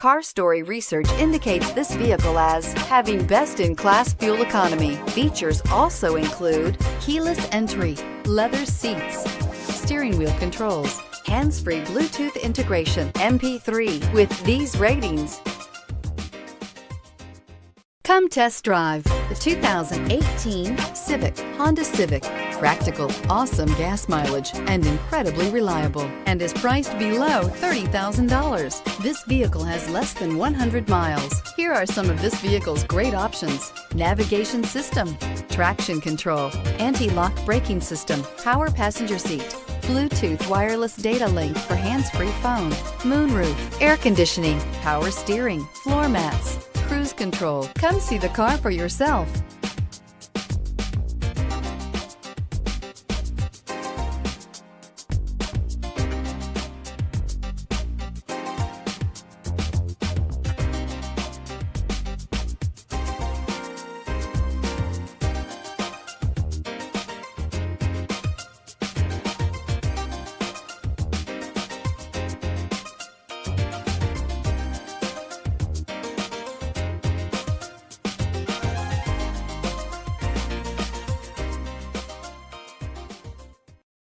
Car Story research indicates this vehicle as having best-in-class fuel economy. Features also include keyless entry, leather seats, steering wheel controls, hands-free Bluetooth integration, MP3. With these ratings, come test drive the 2018 Honda Civic. Practical, awesome gas mileage, and incredibly reliable, and is priced below $30,000. This vehicle has less than 100 miles. Here are some of this vehicle's great options: navigation system, traction control, anti-lock braking system, power passenger seat, Bluetooth wireless data link for hands-free phone, moonroof, air conditioning, power steering, floor mats, cruise control. Come see the car for yourself.